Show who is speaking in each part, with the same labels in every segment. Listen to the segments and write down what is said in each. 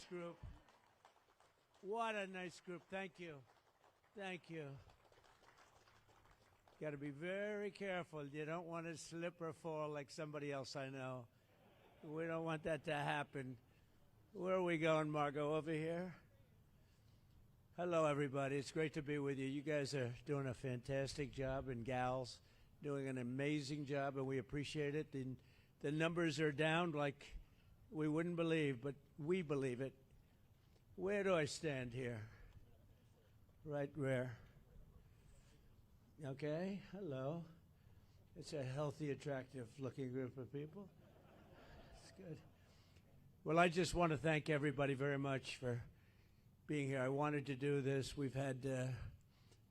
Speaker 1: group. What a nice group. Thank you. Thank you. Got to be very careful. You don't want to slip or fall like somebody else I know. We don't want that to happen. Where are we going, Margot? Over here? Hello, everybody. It's great to be with you. You guys are doing a fantastic job, and gals doing an amazing job, and we appreciate it. And the numbers are down like we wouldn't believe, but we believe it. Where do I stand here? Right where? Okay, hello. It's a healthy, attractive-looking group of people. It's good. Well, I just want to thank everybody very much for being here. I wanted to do this. We've had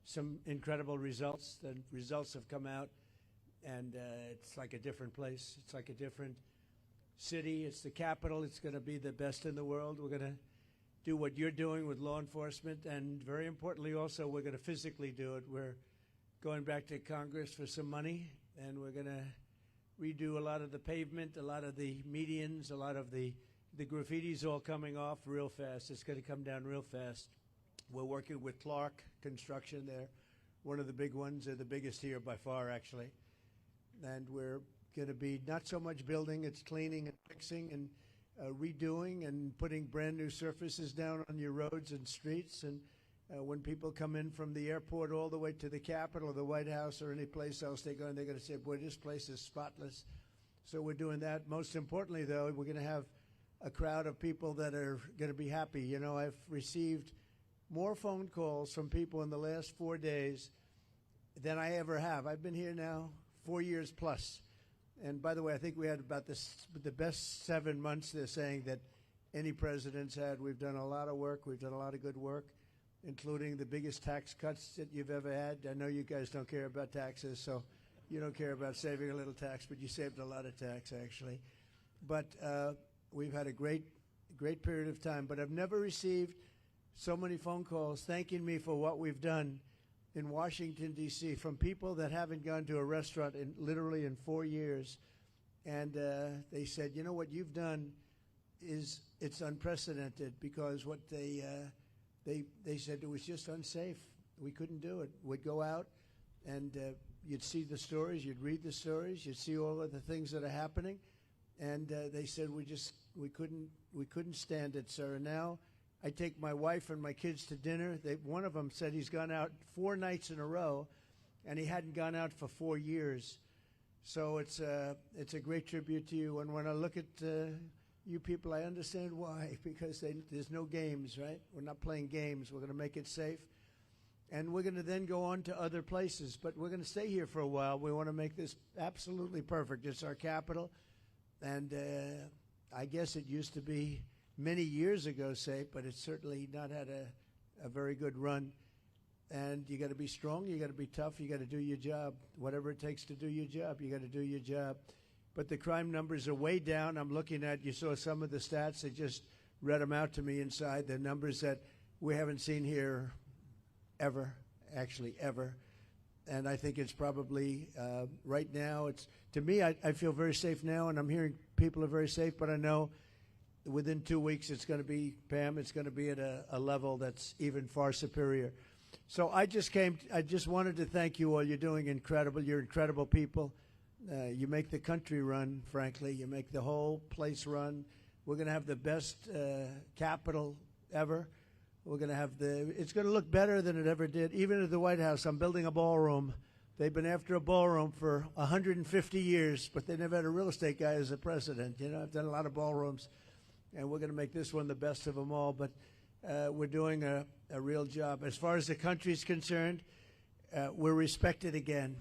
Speaker 1: some incredible results. The results have come out, and it's like a different place. It's like a different city. It's the capital. It's going to be the best in the world. We're going to do what you're doing with law enforcement, and very importantly also, we're going to physically do it. We're going back to Congress for some money, and we're going to redo a lot of the pavement, a lot of the medians, a lot of the graffiti's all coming off real fast. It's going to come down real fast. We're working with Clark Construction. They're one of the big ones. They're the biggest here by far, actually. And we're going to be not so much building, it's cleaning and fixing and redoing and putting brand new surfaces down on your roads and streets. And when people come in from the airport all the way to the Capitol or the White House or any place else they go, and they're going to say, boy, this place is spotless. So we're doing that. Most importantly, though, we're going to have a crowd of people that are going to be happy. You know, I've received more phone calls from people in the last 4 days than I ever have. I've been here now 4 years plus. And by the way, I think we had about the best 7 months, they're saying, that any president's had. We've done a lot of work. We've done a lot of good work, including the biggest tax cuts that you've ever had. I know you guys don't care about taxes, so you don't care about saving a little tax, but you saved a lot of tax, actually. But we've had a great period of time. But I've never received so many phone calls thanking me for what we've done in Washington, D.C., from people that haven't gone to a restaurant literally in 4 years. And they said, you know, what you've done it's unprecedented, because what they said, it was just unsafe. We couldn't do it. We'd go out and you'd see the stories, you'd read the stories, you'd see all of the things that are happening. And they said, we couldn't stand it, sir. And now I take my wife and my kids to dinner. One of them said he's gone out 4 nights in a row, and he hadn't gone out for 4 years. So it's a great tribute to you. And when I look at you people, I understand why, because there's no games, right? We're not playing games. We're going to make it safe. And we're going to then go on to other places. But we're going to stay here for a while. We want to make this absolutely perfect. It's our capital. And I guess it used to be many years ago safe, but it's certainly not had a very good run. And you got to be strong, you got to be tough, you got to do your job. Whatever it takes to do your job, you got to do your job. But the crime numbers are way down. I'm looking at, you saw some of the stats, they just read them out to me inside, the numbers that we haven't seen here ever, actually ever. And I think it's probably, right now, to me, I feel very safe now, and I'm hearing people are very safe, but I know within 2 weeks it's going to be, Pam, it's going to be at a level that's even far superior. So I just wanted to thank you all. You're doing incredible. You're incredible people. You make the country run, frankly. You make the whole place run. We're going to have the best Capitol ever. We're going to have it's going to look better than it ever did. Even at the White House, I'm building a ballroom. They've been after a ballroom for 150 years, but they never had a real estate guy as a president. You know, I've done a lot of ballrooms, and we're going to make this one the best of them all. But we're doing a real job. As far as the country's concerned, we're respected again.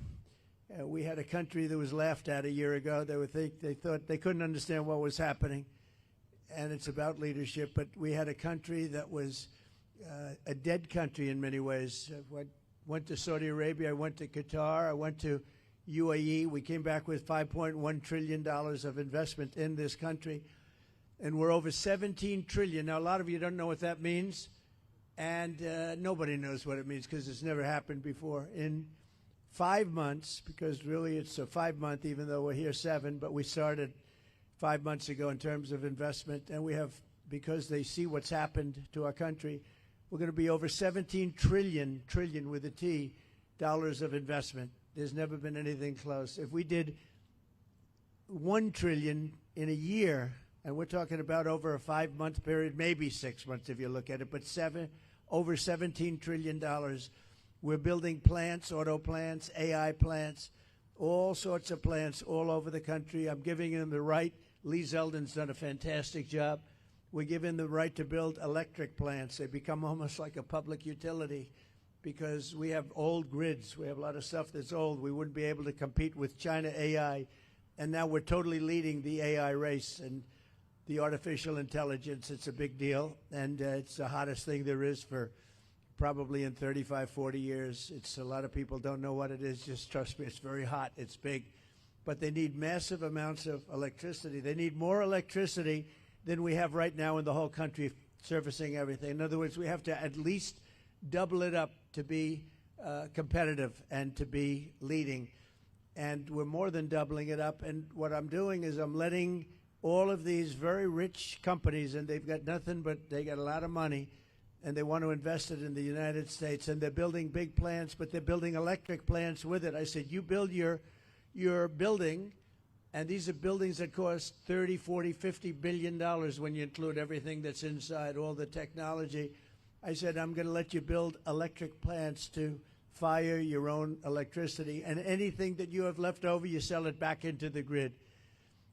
Speaker 1: We had a country that was laughed at a year ago. They thought they couldn't understand what was happening, and it's about leadership. But we had a country that was a dead country in many ways. I went to Saudi Arabia, I went to Qatar, I went to UAE. We came back with $5.1 trillion of investment in this country, and we're over 17 trillion. Now, a lot of you don't know what that means, and nobody knows what it means because it's never happened before. In 5 months, because really it's a 5-month, even though we're here 7, but we started 5 months ago in terms of investment, and we have because they see what's happened to our country. We're going to be over 17 trillion with a T, dollars of investment. There's never been anything close. If we did 1 trillion in a year, and we're talking about over a 5-month period, maybe 6 months if you look at it, but over $17 trillion. We're building plants, auto plants, AI plants, all sorts of plants all over the country. I'm giving them the right. Lee Zeldin's done a fantastic job. We're giving them the right to build electric plants. They become almost like a public utility because we have old grids. We have a lot of stuff that's old. We wouldn't be able to compete with China AI. And now we're totally leading the AI race and the artificial intelligence. It's a big deal. And it's the hottest thing there is for probably in 35, 40 years. It's a lot of people don't know what it is. Just trust me, it's very hot. It's big. But they need massive amounts of electricity. They need more electricity than we have right now in the whole country servicing everything. In other words, we have to at least double it up to be competitive and to be leading. And we're more than doubling it up. And what I'm doing is I'm letting all of these very rich companies, and they've got nothing but they got a lot of money, and they want to invest it in the United States, and they're building big plants, but they're building electric plants with it. I said, you build your building, and these are buildings that cost $30, $40, $50 billion when you include everything that's inside, all the technology. I said, I'm going to let you build electric plants to fire your own electricity, and anything that you have left over, you sell it back into the grid.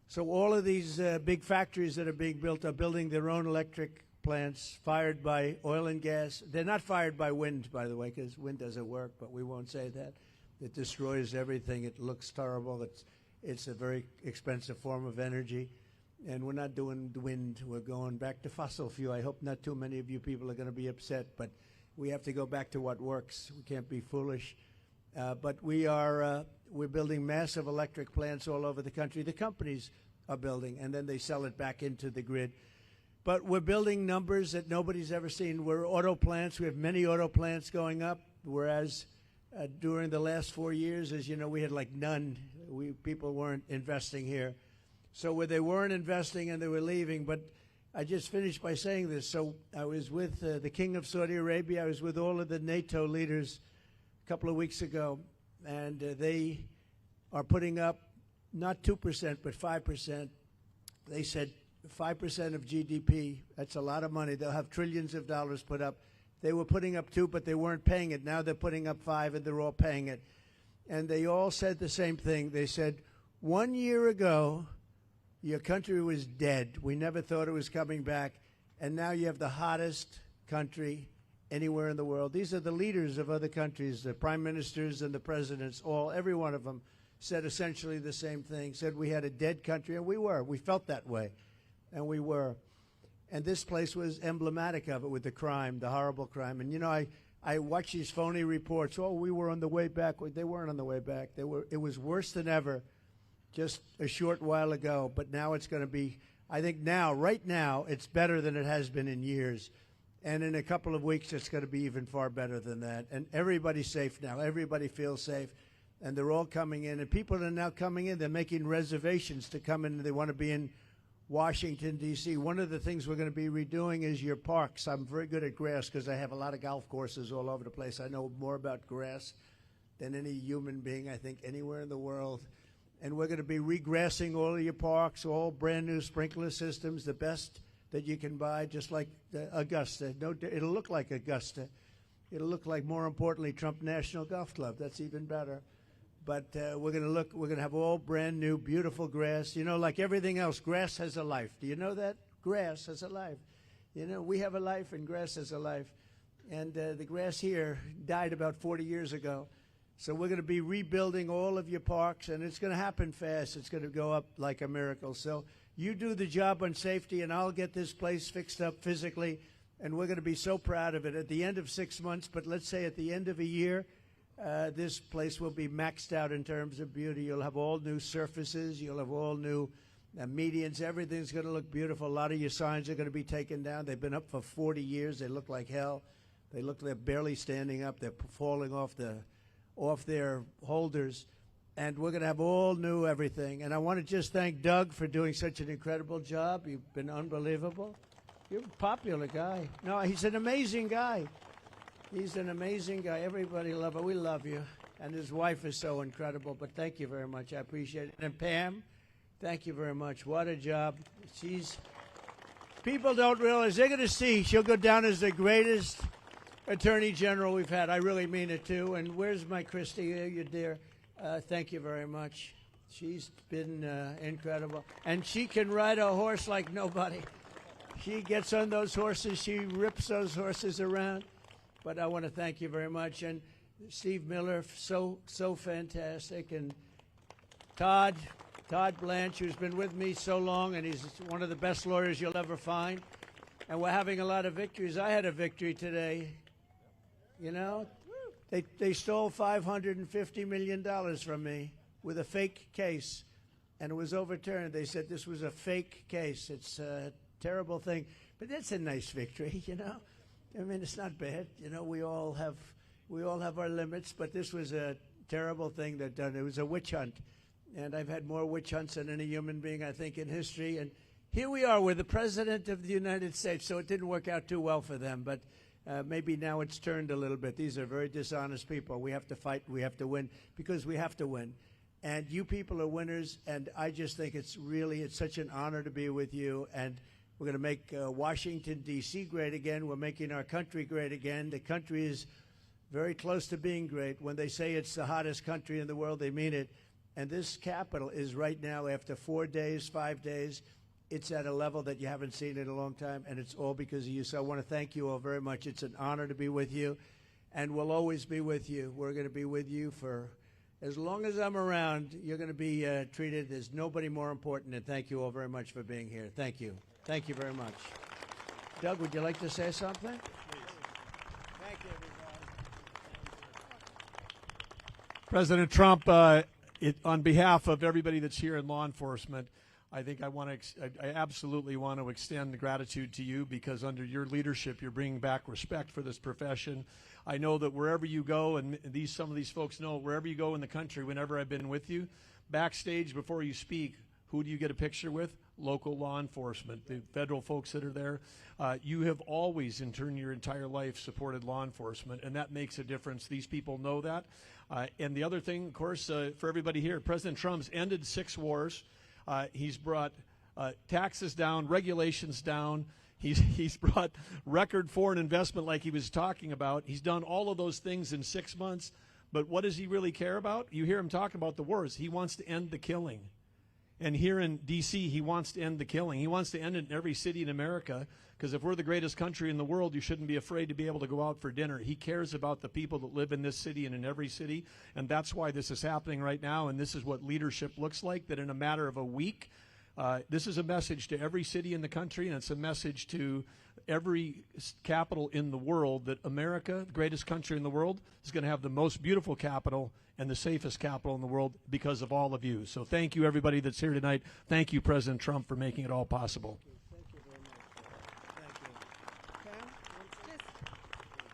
Speaker 1: So all of these big factories that are being built are building their own electric plants fired by oil and gas. They're not fired by wind, by the way, because wind doesn't work, but we won't say that. It destroys everything. It looks terrible. It's a very expensive form of energy. And we're not doing wind. We're going back to fossil fuel. I hope not too many of you people are going to be upset, but we have to go back to what works. We can't be foolish. But we're building massive electric plants all over the country. The companies are building, and then they sell it back into the grid. But we're building numbers that nobody's ever seen. We're auto plants. We have many auto plants going up, whereas during the last 4 years, as you know, we had like none. People weren't investing here. So where they weren't investing and they were leaving, but I just finished by saying this. So I was with the King of Saudi Arabia. I was with all of the NATO leaders a couple of weeks ago, and they are putting up not 2%, but 5%. They said 5% of GDP, that's a lot of money. They'll have trillions of dollars put up. They were putting up 2, but they weren't paying it. Now they're putting up 5, and they're all paying it. And they all said the same thing. They said, 1 year ago, your country was dead. We never thought it was coming back. And now you have the hottest country anywhere in the world. These are the leaders of other countries, the prime ministers and the presidents, every one of them said essentially the same thing, said we had a dead country, and we were. We felt that way, and we were. And this place was emblematic of it with the crime, the horrible crime. And, you know, I watch these phony reports. Oh, we were on the way back. They weren't on the way back. It was worse than ever just a short while ago, but now it's going to be, I think now, right now, it's better than it has been in years. And in a couple of weeks, it's going to be even far better than that. And everybody's safe now. Everybody feels safe. And they're all coming in. And people are now coming in. They're making reservations to come in. They want to be in Washington, D.C. One of the things we're going to be redoing is your parks. I'm very good at grass because I have a lot of golf courses all over the place. I know more about grass than any human being, I think, anywhere in the world. And we're going to be regrassing all of your parks, all brand new sprinkler systems, the best that you can buy, just like Augusta. It'll look like Augusta. It'll look like, more importantly, Trump National Golf Club. That's even better. But we're going to have all brand new, beautiful grass. You know, like everything else, grass has a life. Do you know that? Grass has a life. You know, we have a life and grass has a life. And the grass here died about 40 years ago. So we're going to be rebuilding all of your parks, and it's going to happen fast. It's going to go up like a miracle. So you do the job on safety, and I'll get this place fixed up physically, and we're going to be so proud of it at the end of 6 months. But let's say at the end of a year, this place will be maxed out in terms of beauty. You'll have all new surfaces. You'll have all new medians. Everything's going to look beautiful. A lot of your signs are going to be taken down. They've been up for 40 years. They look like hell. They're barely standing up. They're falling off their holders. And we're going to have all new everything. And I want to just thank Doug for doing such an incredible job. You've been unbelievable. You're a popular guy. No, he's an amazing guy. He's an amazing guy. Everybody love him. We love you. And his wife is so incredible. But thank you very much. I appreciate it. And Pam, thank you very much. What a job. People don't realize, they're going to see she'll go down as the greatest Attorney General we've had. I really mean it, too. And where's my Christy? You're there. Thank you very much. She's been incredible. And she can ride a horse like nobody. She gets on those horses. She rips those horses around. But I want to thank you very much. And Steve Miller, so fantastic. And Todd Blanche, who's been with me so long, and he's one of the best lawyers you'll ever find. And we're having a lot of victories. I had a victory today. You know, they stole $550 million from me with a fake case, and it was overturned. They said this was a fake case. It's a terrible thing, but that's a nice victory, you know. I mean, it's not bad. You know, we all have our limits, but this was a terrible thing that done. It was a witch hunt, and I've had more witch hunts than any human being, I think, in history. And here we are with the President of the United States, so it didn't work out too well for them, but maybe now it's turned a little bit. These are very dishonest people. We have to fight. We have to win because we have to win. And you people are winners, and I just think it's such an honor to be with you. And we're going to make Washington, D.C. great again. We're making our country great again. The country is very close to being great. When they say it's the hottest country in the world, they mean it. And this Capitol is right now, after 4 days, 5 days, it's at a level that you haven't seen in a long time, and it's all because of you. So I want to thank you all very much. It's an honor to be with you, and we'll always be with you. We're going to be with you for as long as I'm around. You're going to be treated as nobody more important, and thank you all very much for being here. Thank you. Thank you very much. Doug, would you like to say something? Thank you, everybody.
Speaker 2: President Trump, on behalf of everybody that's here in law enforcement, I think I absolutely want to extend gratitude to you, because under your leadership, you're bringing back respect for this profession. I know that wherever you go, and some of these folks know, wherever you go in the country, whenever I've been with you, backstage before you speak, who do you get a picture with? Local law enforcement, the federal folks that are there. You have always, in turn, your entire life, supported law enforcement, and that makes a difference. These people know that. And the other thing, of course, for everybody here, President Trump's ended 6 wars. He's brought taxes down, regulations down. He's brought record foreign investment like he was talking about. He's done all of those things in 6 months. But what does he really care about? You hear him talk about the wars. He wants to end the killing. And here in D.C., he wants to end the killing. He wants to end it in every city in America, because if we're the greatest country in the world, you shouldn't be afraid to be able to go out for dinner. He cares about the people that live in this city and in every city, and that's why this is happening right now, and this is what leadership looks like, that in a matter of a week, this is a message to every city in the country, and it's a message to every capital in the world that America, the greatest country in the world, is going to have the most beautiful capital and the safest capital in the world because of all of you. So thank you, everybody that's here tonight. Thank you, President Trump, for making it all possible.
Speaker 1: Thank you very much. Thank you.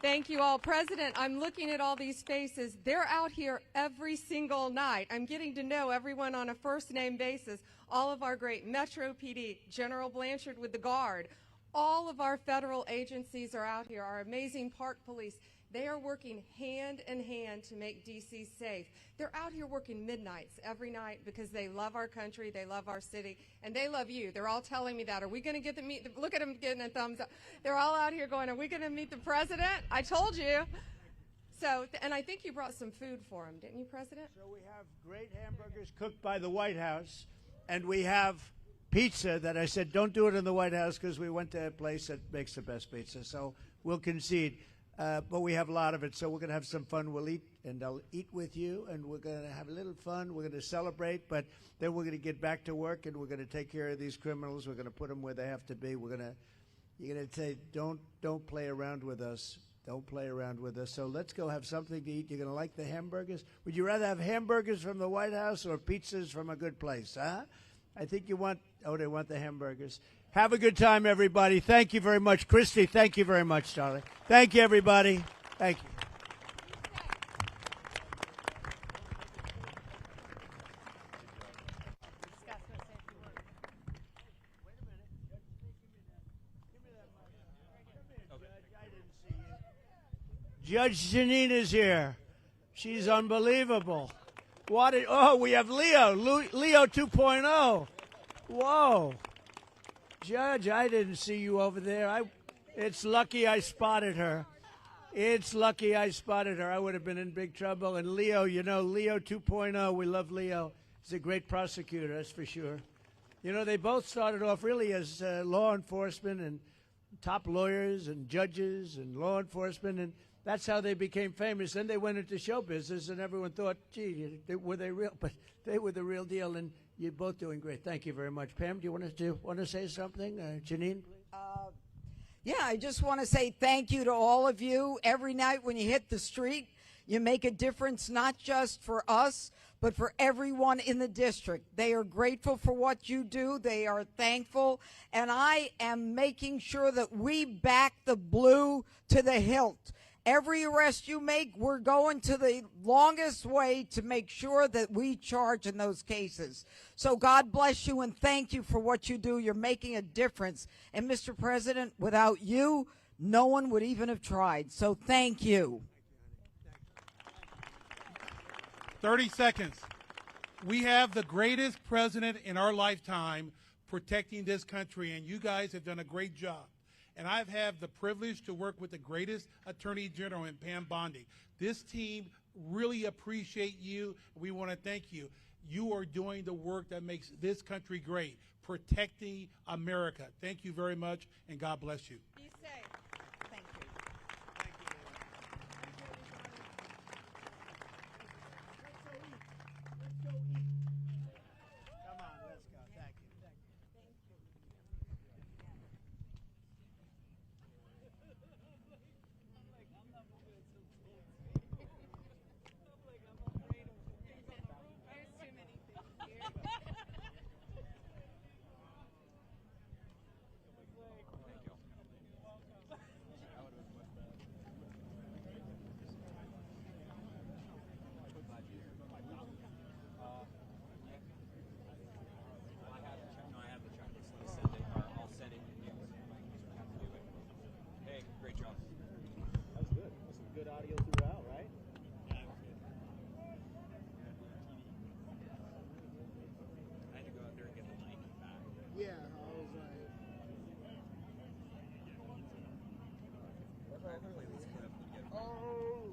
Speaker 3: Thank you all. President, I'm looking at all these faces. They're out here every single night. I'm getting to know everyone on a first-name basis. All of our great Metro PD, General Blanchard with the Guard, all of our federal agencies are out here, our amazing Park Police. They are working hand in hand to make D.C. safe. They're out here working midnights every night because they love our country, they love our city, and they love you. They're all telling me that. Are we going to get to meet look at them getting a thumbs up. They're all out here going, are we going to meet the president? I told you. So, and I think you brought some food for him, didn't you, President?
Speaker 1: So we have great hamburgers cooked by the White House, and we have pizza that I said don't do it in the White House because we went to a place that makes the best pizza. So we'll concede. But we have a lot of it, so we're going to have some fun. We'll eat, and I'll eat with you, and we're going to have a little fun. We're going to celebrate, but then we're going to get back to work, and we're going to take care of these criminals. We're going to put them where they have to be. You're going to say, don't play around with us. Don't play around with us. So let's go have something to eat. You're going to like the hamburgers? Would you rather have hamburgers from the White House or pizzas from a good place, huh? I think you want, they want the hamburgers. Have a good time, everybody. Thank you very much. Christy, thank you very much, darling. Thank you, everybody. Thank you. Wait a minute. Give me that Judge Janine is here. She's unbelievable. We have Leo 2.0. Whoa. Judge, I didn't see you over there. It's lucky I spotted her. It's lucky I spotted her. I would have been in big trouble. And Leo, Leo 2.0, we love Leo. He's a great prosecutor, that's for sure. They both started off really as law enforcement and top lawyers and judges and law enforcement, and that's how they became famous. Then they went into show business, and everyone thought, gee, were they real? But they were the real deal, and you're both doing great. Thank you very much. Pam, do you want to say something? Janine, please.
Speaker 4: Yeah, I just want to say thank you to all of you. Every night when you hit the street, you make a difference, not just for us, but for everyone in the district. They are grateful for what you do. They are thankful. And I am making sure that we back the blue to the hilt. Every arrest you make, we're going to the longest way to make sure that we charge in those cases. So God bless you and thank you for what you do. You're making a difference. And Mr. President, without you, no one would even have tried. So thank you.
Speaker 5: 30 seconds. We have the greatest president in our lifetime protecting this country, and you guys have done a great job. And I've had the privilege to work with the greatest Attorney General in Pam Bondi. This team really appreciate you. We want to thank you. You are doing the work that makes this country great, protecting America. Thank you very much, and God bless you.
Speaker 3: Be safe.
Speaker 4: Thank you.
Speaker 1: Come on, let's go. Thank you. Oh.